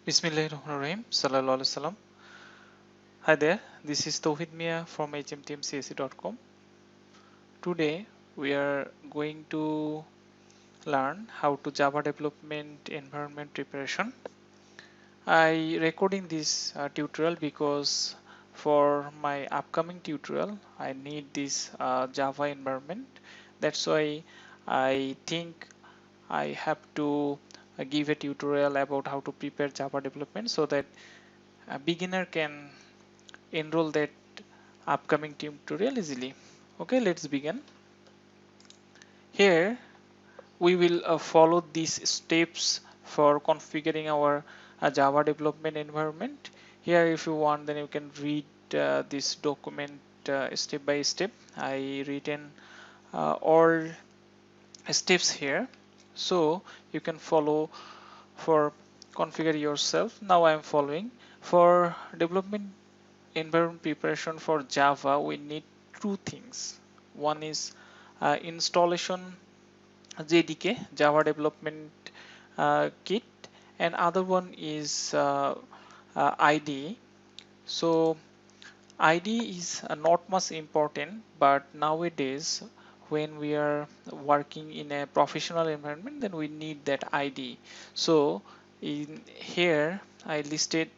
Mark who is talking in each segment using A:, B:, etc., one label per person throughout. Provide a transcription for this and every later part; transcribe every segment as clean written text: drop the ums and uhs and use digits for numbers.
A: Bismillahirrahmanirrahim. Sallallahu Alaihi Wasallam. Hi there, this is Tawhid Mia from HMTMCSE.com. Today we are going to learn how to Java development environment preparation. I recording this tutorial because for my upcoming tutorial I need this Java environment. That's why I think I have to give a tutorial about how to prepare Java development so that a beginner can enroll that upcoming tutorial easily. Okay, let's begin. Here we will follow these steps for configuring our Java development environment. Here if you want, then you can read this document step by step. I written all steps here, so you can follow for configure yourself. Now I am following. For development environment preparation for Java, we need two things. One is installation JDK, Java Development Kit, and other one is IDE. So IDE is not much important, but nowadays when we are working in a professional environment, then we need that IDE. So in here I listed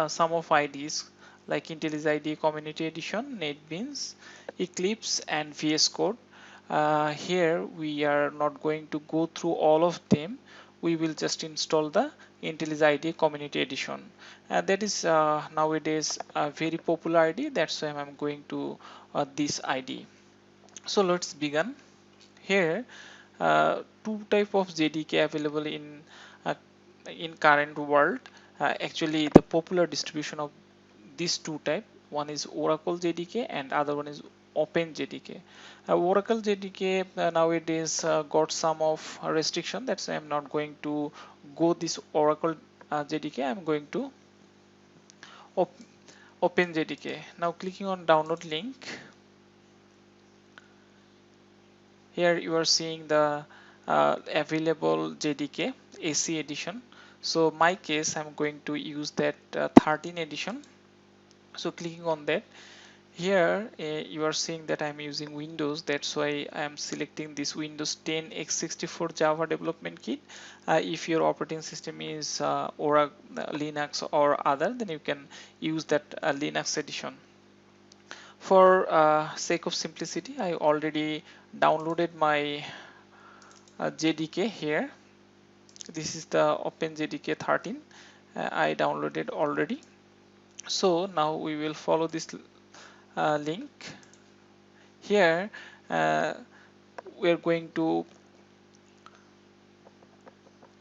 A: some of IDs like IntelliJ IDE Community Edition, NetBeans, Eclipse, and VS Code. Here we are not going to go through all of them. We will just install the IntelliJ IDE Community Edition. That is nowadays a very popular IDE. That's why I'm going to this IDE. So let's begin. Here, two type of JDK available uh, in current world. Actually, the popular distribution of these two type, one is Oracle JDK and other one is OpenJDK. Oracle JDK nowadays got some of restriction. That's why I'm not going to go this Oracle JDK. I'm going to op OpenJDK. Now clicking on download link. Here you are seeing the available JDK AC edition. So my case, I'm going to use that 13 edition. So clicking on that, here you are seeing that I'm using Windows. That's why I'm selecting this Windows 10 x64 Java development kit. If your operating system is or Linux or other, then you can use that Linux edition. For sake of simplicity, I already downloaded my JDK here. This is the OpenJDK 13. I downloaded already. So now we will follow this link. Here we are going to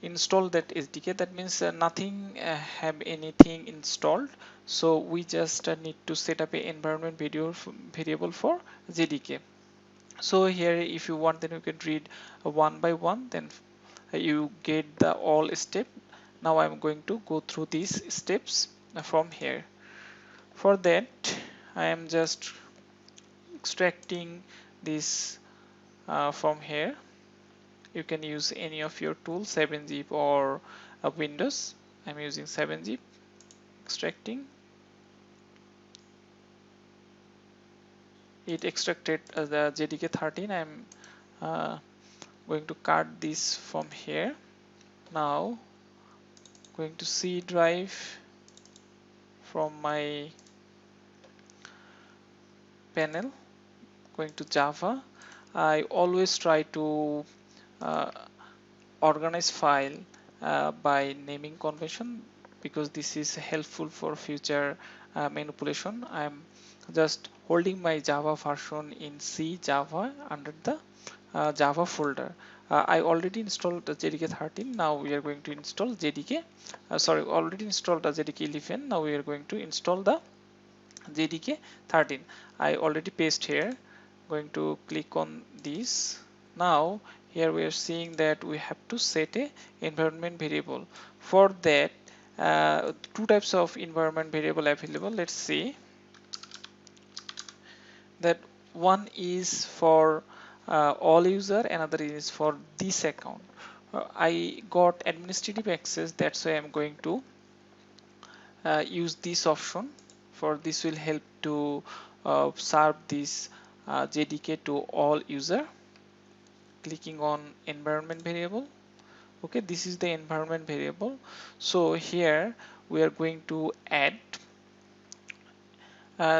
A: install that SDK. That means nothing have anything installed. So we just need to set up an environment variable for JDK. So here if you want, then you can read one by one, then you get the all step. Now I'm going to go through these steps from here. For that I am just extracting this from here. You can use any of your tools, 7-zip or Windows. I'm using 7-zip. Extracting. It extracted the JDK 13. I'm going to cut this from here. Now going to C drive from my panel, going to Java. I always try to organize file by naming convention because this is helpful for future manipulation. I'm just holding my Java version in C Java under the Java folder. I already installed the JDK 13. Now we are going to install JDK. Already installed the JDK 11. Now we are going to install the JDK 13. I already paste here. Going to click on this. Now here we are seeing that we have to set a environment variable. For that, two types of environment variable available. Let's see that one is for all user, another is for this account. I got administrative access, that's why I'm going to use this option. For this will help to serve this JDK to all user. Clicking on environment variable. Okay, this is the environment variable. So here we are going to add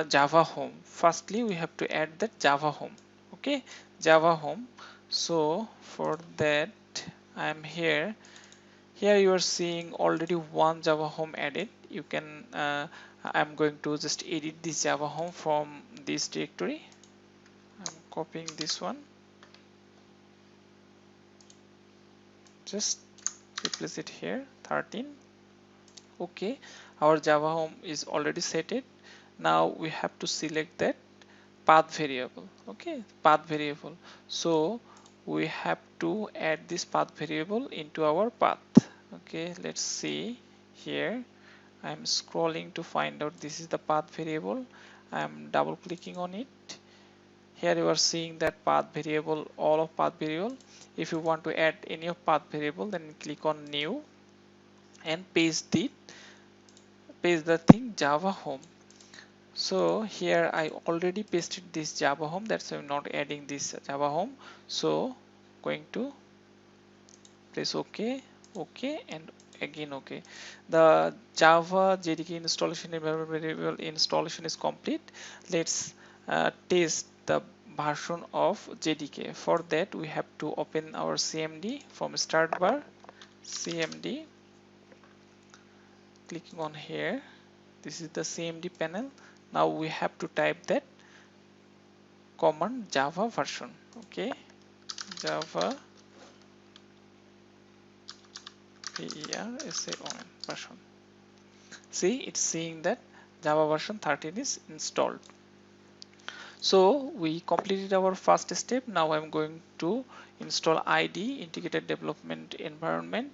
A: Java home. Firstly we have to add that Java home. Okay, Java home. So for that I am here. Here you are seeing already one Java home added. You can I'm going to just edit this Java home from this directory. I'm copying this one, just replace it here, 13. Okay, our Java home is already set it. Now we have to select that path variable. Okay, path variable. So we have to add this path variable into our path. Okay, let's see here. I'm scrolling to find out this is the path variable. I'm double clicking on it. Here you are seeing that path variable, all of path variable. If you want to add any of path variable, then click on new and paste the thing Java home. So here I already pasted this Java home, that's why I'm not adding this Java home. So going to press OK, OK, and again OK. The Java JDK installation environment variable installation is complete. Let's test the version of JDK. For that we have to open our CMD from start bar, CMD, clicking on here. This is the CMD panel. Now we have to type that command Java version. Okay, Java version. See, it's saying that Java version 13 is installed. So we completed our first step. Now I'm going to install IDE, integrated development environment.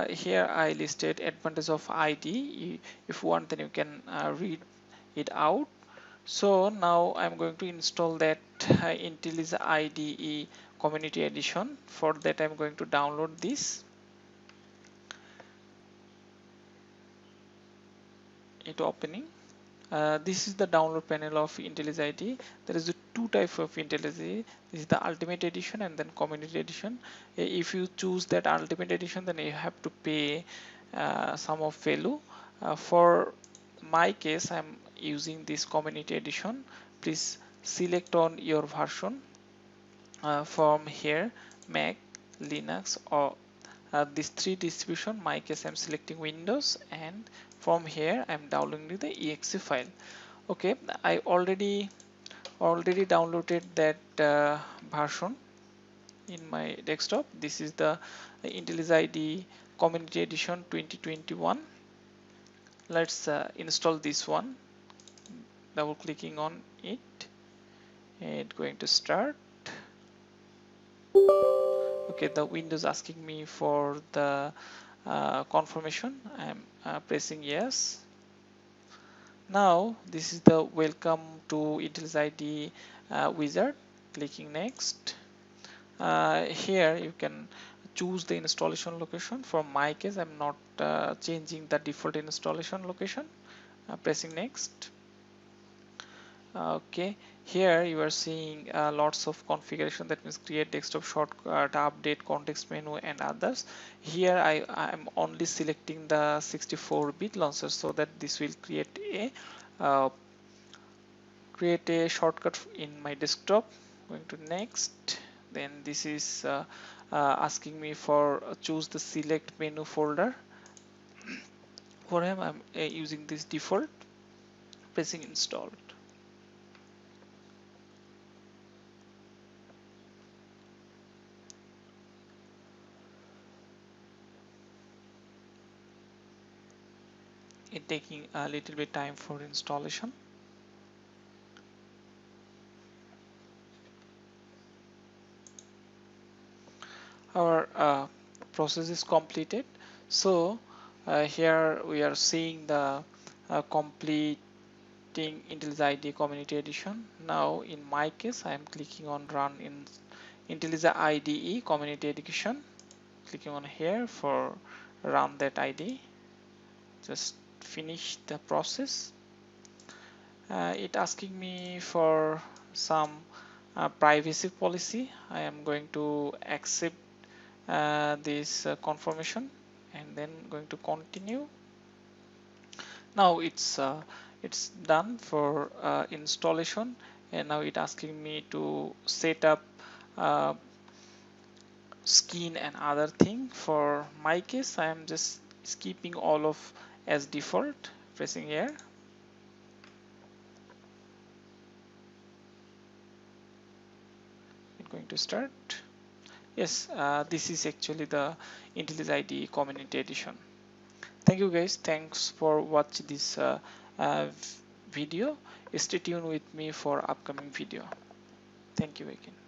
A: Here I listed advantage of IDE. If you want, then you can read it out. So now I'm going to install that IntelliJ IDE community edition. For that I'm going to download this. It opening. This is the download panel of IntelliJ IDE. There is two types of IntelliJ. This is the Ultimate Edition and then Community Edition. If you choose that Ultimate Edition, then you have to pay some of value. For my case, I'm using this Community Edition. Please select on your version from here, Mac, Linux, or these three distribution. My case I'm selecting Windows, and from here I'm downloading the exe file. Okay, I already downloaded that version in my desktop. This is the IntelliJ IDE Community Edition 2021. Let's install this one. Double clicking on it, and going to start. Okay, the Windows asking me for the confirmation. I'm pressing yes. Now this is the welcome to IntelliJ IDE wizard. Clicking next. Here you can choose the installation location. For my case, I'm not changing the default installation location. Pressing next. Okay, here you are seeing lots of configuration, that means create desktop shortcut, update context menu, and others. Here I am only selecting the 64-bit launcher, so that this will uh, create a shortcut in my desktop. Going to next. Then this is asking me for choose the select menu folder. For him, I'm using this default. Pressing install. It taking a little bit time for installation. Our process is completed. So here we are seeing the completing IntelliJ IDE Community Edition. Now in my case I am clicking on run in IntelliJ IDE Community Edition. clicking on here for run that IDE. Just finish the process. It asking me for some privacy policy. I am going to accept this confirmation and then going to continue. Now it's done for installation, and now it asking me to set up skin and other thing. For my case, I am just keeping all of as default, pressing here. It's going to start. Yes, this is actually the IntelliJ IDE Community Edition. Thank you guys. Thanks for watching this video. Stay tuned with me for upcoming video. Thank you again.